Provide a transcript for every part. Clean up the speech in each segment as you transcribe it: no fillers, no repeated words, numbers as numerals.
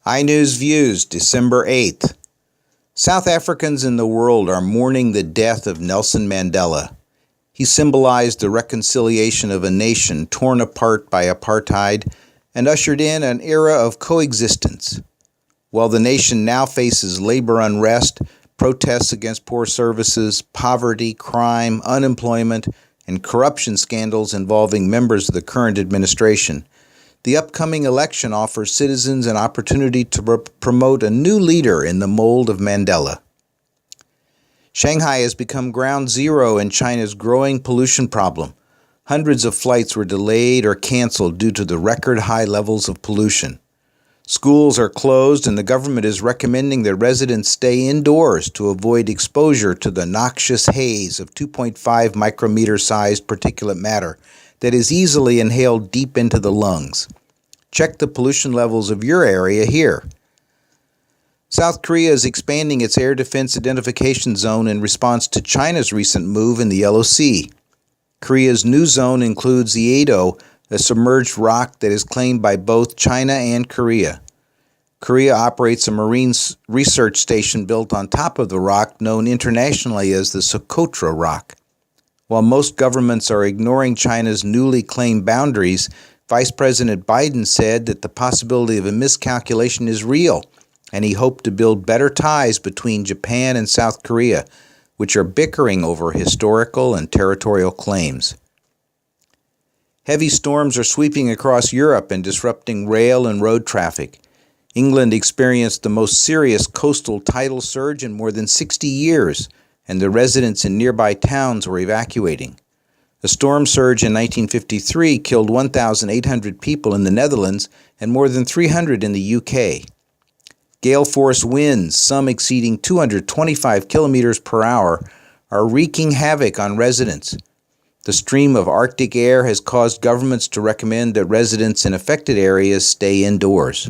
iNews Views, December 8th. South Africans in the world are mourning the death of Nelson Mandela. He symbolized the reconciliation of a nation torn apart by apartheid and ushered in an era of coexistence. While the nation now faces labor unrest, protests against poor services, poverty, crime, unemployment, and corruption scandals involving members of the current administration, the upcoming election offers citizens an opportunity to promote a new leader in the mold of Mandela. Shanghai has become ground zero in China's growing pollution problem. Hundreds of flights were delayed or canceled due to the record high levels of pollution. Schools are closed, and the government is recommending that residents stay indoors to avoid exposure to the noxious haze of 2.5 micrometer-sized particulate matter that is easily inhaled deep into the lungs. Check the pollution levels of your area here. South Korea is expanding its air defense identification zone in response to China's recent move in the Yellow Sea. Korea's new zone includes the Edo, a submerged rock that is claimed by both China and Korea. Korea operates a marine research station built on top of the rock, known internationally as the Socotra Rock. While most governments are ignoring China's newly claimed boundaries, Vice President Biden said that the possibility of a miscalculation is real, and he hoped to build better ties between Japan and South Korea, which are bickering over historical and territorial claims. Heavy storms are sweeping across Europe and disrupting rail and road traffic. England experienced the most serious coastal tidal surge in more than 60 years, and the residents in nearby towns were evacuating. A storm surge in 1953 killed 1,800 people in the Netherlands and more than 300 in the UK. Gale-force winds, some exceeding 225 kilometers per hour, are wreaking havoc on residents. The stream of Arctic air has caused governments to recommend that residents in affected areas stay indoors.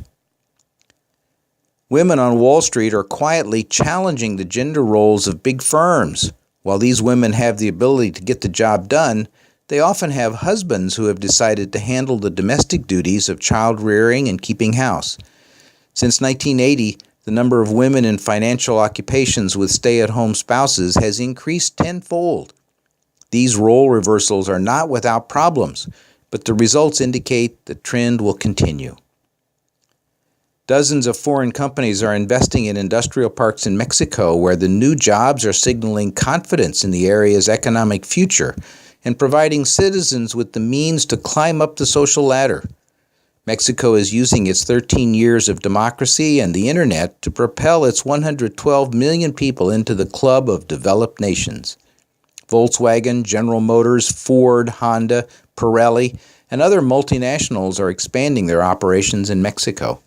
Women on Wall Street are quietly challenging the gender roles of big firms. While these women have the ability to get the job done, they often have husbands who have decided to handle the domestic duties of child rearing and keeping house. Since 1980, the number of women in financial occupations with stay-at-home spouses has increased tenfold. These role reversals are not without problems, but the results indicate the trend will continue. Dozens of foreign companies are investing in industrial parks in Mexico, where the new jobs are signaling confidence in the area's economic future and providing citizens with the means to climb up the social ladder. Mexico is using its 13 years of democracy and the internet to propel its 112 million people into the club of developed nations. Volkswagen, General Motors, Ford, Honda, Pirelli, and other multinationals are expanding their operations in Mexico.